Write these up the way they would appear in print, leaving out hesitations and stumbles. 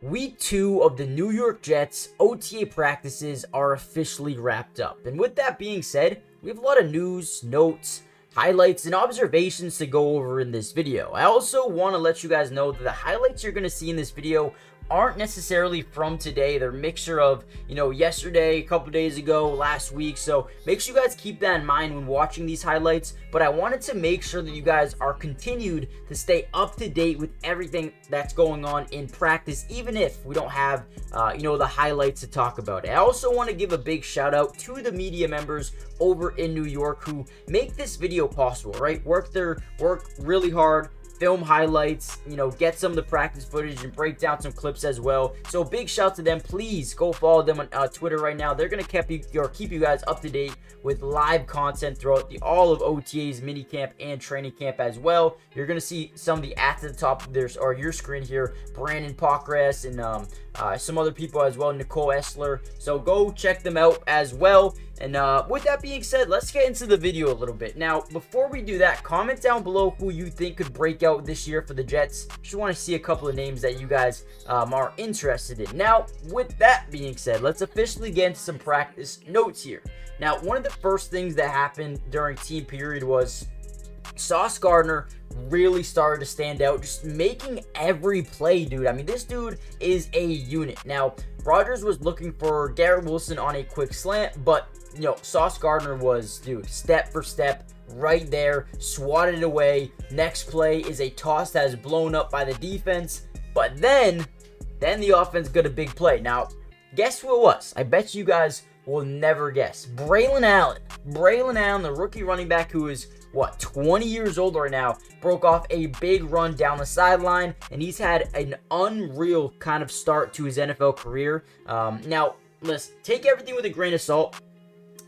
Week 2 of the New York Jets OTA practices are officially wrapped up. And with that being said, we have a lot of news, notes, highlights, and observations to go over in this video. I also want to let you guys know that the highlights you're going to see in this video aren't necessarily from today. They're a mixture of, yesterday, a couple days ago, last week. So make sure you guys keep that in mind when watching these highlights. But I wanted to make sure that you guys are continued to stay up to date with everything that's going on in practice, even if we don't have, the highlights to talk about. I also want to give a big shout out to the media members over in New York who make this video possible, right? Work really hard, film highlights, get some of the practice footage and break down some clips as well. So big shout to them. Please go follow them on Twitter right now. They're going to keep you guys up to date with live content throughout all of OTAs, minicamp, and training camp as well. You're going to see some of the at the top of your screen here, Brandon Pockgrass and some other people as well, Nicole Essler. So go check them out as well. And with that being said, let's get into the video a little bit. Now, before we do that, comment down below who you think could break out this year for the Jets. Just want to see a couple of names that you guys are interested in. Now, with that being said, let's officially get into some practice notes here. Now, one of the first things that happened during team period was Sauce Gardner really started to stand out, just making every play, dude. I mean, this dude is a unit. Now, Rodgers was looking for Garrett Wilson on a quick slant, but, Sauce Gardner was, dude, step for step, right there, swatted it away. Next play is a toss that is blown up by the defense, but then the offense got a big play. Now, guess who it was? I bet you guys will never guess. Braylon Allen, the rookie running back who is 20 years old right now, broke off a big run down the sideline, and he's had an unreal kind of start to his NFL career. Now, let's take everything with a grain of salt.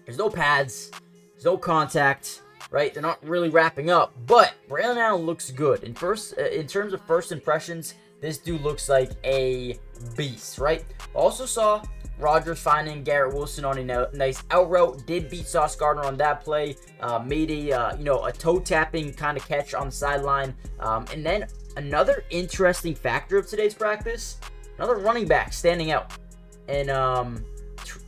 There's no pads, there's no contact, right? They're not really wrapping up, but Braylon Allen looks good. In terms of first impressions, this dude looks like a beast, right? Also saw Rodgers finding Garrett Wilson on a nice out route, did beat Sauce Gardner on that play, made a toe tapping kind of catch on the sideline, and then another interesting factor of today's practice, another running back standing out, and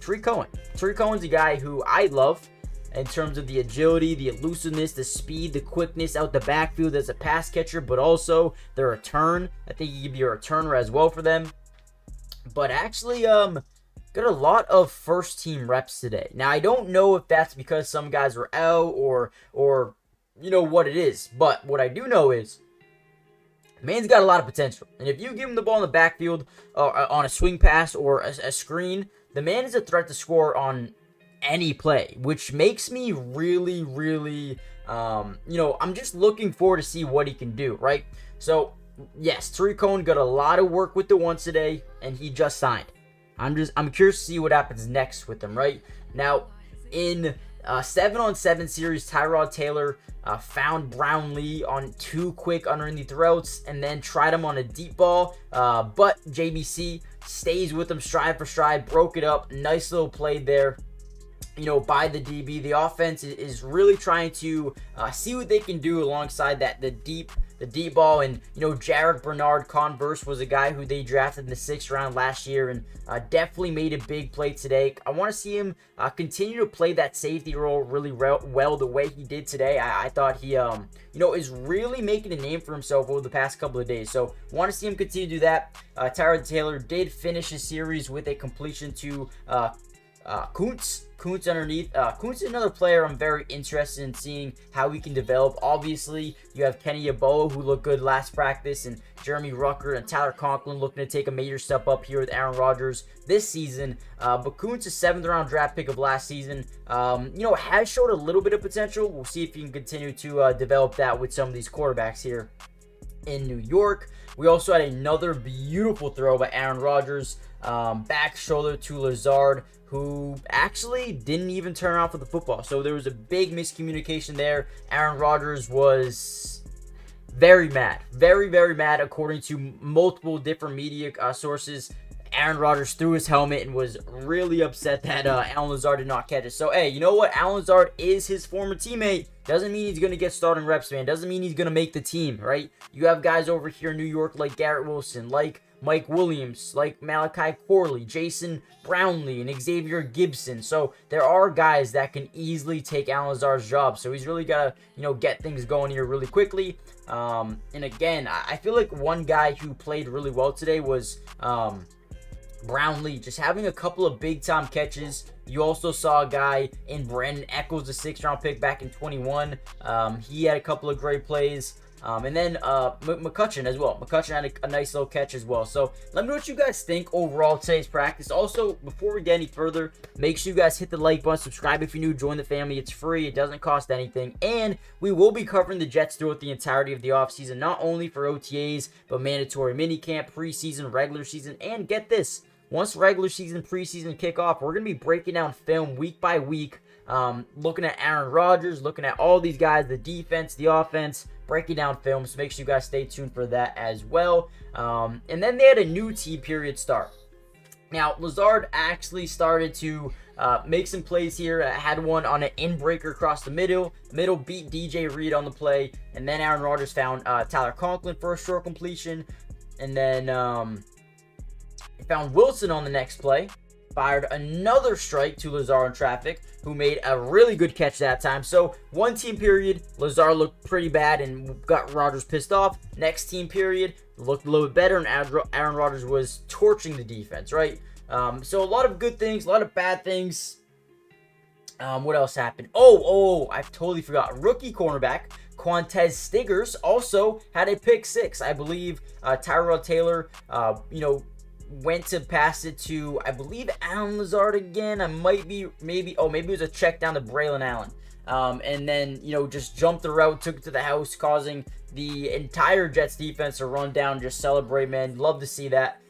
Tarik Cohen. Tarik Cohen's a guy who I love in terms of the agility, the elusiveness, the speed, the quickness out the backfield as a pass catcher, but also the return. I think he could be a returner as well for them. But actually, got a lot of first team reps today. Now, I don't know if that's because some guys were out or what it is. But what I do know is, man's got a lot of potential. And if you give him the ball in the backfield on a swing pass or a screen, the man is a threat to score on any play, which makes me really, really, I'm just looking forward to see what he can do, right? So, yes, Tarik Cohen got a lot of work with the ones today, and he just signed. I'm curious to see what happens next with him, right? Now, in 7-on-7 series, Tyrod Taylor found Brownlee on 2 quick underneath routes and then tried him on a deep ball, but JBC stays with him stride for stride, broke it up. Nice little play there, by the DB. The offense is really trying to see what they can do alongside the deep ball. And Jarek Bernard Converse was a guy who they drafted in the 6th round last year and definitely made a big play today. I want to see him continue to play that safety role really well the way he did today. I thought he is really making a name for himself over the past couple of days. So want to see him continue to do that. Tyrod Taylor did finish his series with a completion to Kuntz underneath. Kuntz is another player I'm very interested in seeing how he can develop. Obviously, you have Kenny Yeboah, who looked good last practice, and Jeremy Rucker and Tyler Conklin looking to take a major step up here with Aaron Rodgers this season. But Kuntz, a 7th round draft pick of last season, has showed a little bit of potential. We'll see if he can continue to develop that with some of these quarterbacks here in New York. We also had another beautiful throw by Aaron Rodgers, back shoulder to Lazard, who actually didn't even turn around for the football. So there was a big miscommunication there. Aaron Rodgers was very mad, very, very mad, according to multiple different media sources. Aaron Rodgers threw his helmet and was really upset that Allen Lazard did not catch it. So, hey, you know what? Allen Lazard is his former teammate. Doesn't mean he's going to get starting reps, man. Doesn't mean he's going to make the team, right? You have guys over here in New York like Garrett Wilson, like Mike Williams, like Malachi Corley, Jason Brownlee, and Xavier Gibson. So there are guys that can easily take Allen Lazard's job. So he's really got to, get things going here really quickly. And again, I feel like one guy who played really well today was Brownlee, just having a couple of big-time catches. You also saw a guy in Brandon Echols, the 6th-round pick back in 21. He had a couple of great plays. And then McCutcheon as well. McCutcheon had a nice little catch as well. So let me know what you guys think overall today's practice. Also, before we get any further, make sure you guys hit the like button, subscribe if you're new, join the family. It's free. It doesn't cost anything. And we will be covering the Jets throughout the entirety of the offseason, not only for OTAs, but mandatory minicamp, preseason, regular season, and get this. Once regular season, preseason kick off, we're going to be breaking down film week by week, looking at Aaron Rodgers, looking at all these guys, the defense, the offense, breaking down film. So make sure you guys stay tuned for that as well. And then they had a new team period start. Now, Lazard actually started to make some plays here. Had one on an in-breaker across the middle. Beat DJ Reed on the play. And then Aaron Rodgers found Tyler Conklin for a short completion. And then found Wilson on the next play. Fired another strike to Lazard in traffic, who made a really good catch that time. So one team period, Lazard looked pretty bad and got Rodgers pissed off. Next team period, looked a little bit better, and Aaron Rodgers was torching the defense, right? So a lot of good things, a lot of bad things. What else happened? I totally forgot. Rookie cornerback Quantez Stiggers also had a pick six. I believe Tyrell Taylor, went to pass it to, I believe, Allen Lazard again. Maybe it was a check down to Braylon Allen. And then, just jumped the route, took it to the house, causing the entire Jets defense to run down, just celebrate, man. Love to see that.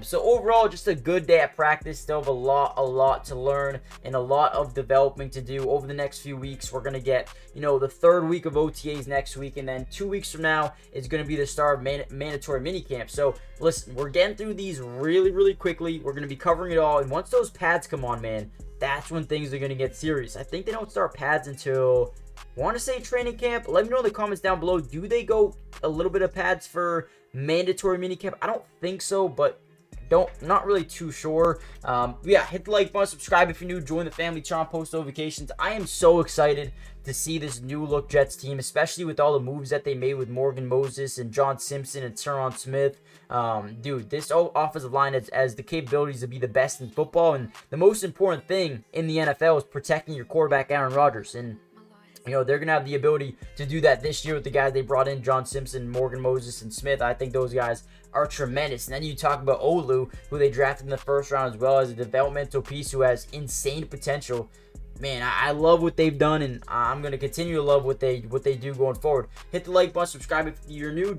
So overall, just a good day at practice. Still have a lot to learn and a lot of developing to do over the next few weeks. We're going to get, the third week of OTAs next week, and then 2 weeks from now is going to be the start of mandatory minicamp. So listen, we're getting through these really, really quickly. We're going to be covering it all, and once those pads come on, man, that's when things are going to get serious. I think they don't start pads until, I want to say, training camp. Let me know in the comments down below. Do they go a little bit of pads for mandatory minicamp? I don't think so, but not really too sure. Yeah, hit the like button, subscribe if you're new, join the family, turn on post notifications. I am so excited to see this new look Jets team, especially with all the moves that they made with Morgan Moses and John Simpson and Tyron Smith. Dude, this offensive line has the capabilities to be the best in football, and the most important thing in the NFL is protecting your quarterback, Aaron Rodgers. And they're going to have the ability to do that this year with the guys they brought in, John Simpson, Morgan Moses, and Smith. I think those guys are tremendous. And then you talk about Olu, who they drafted in the first round as well, as a developmental piece who has insane potential. Man, I love what they've done, and I'm going to continue to love what they do going forward. Hit the like button, subscribe if you're new.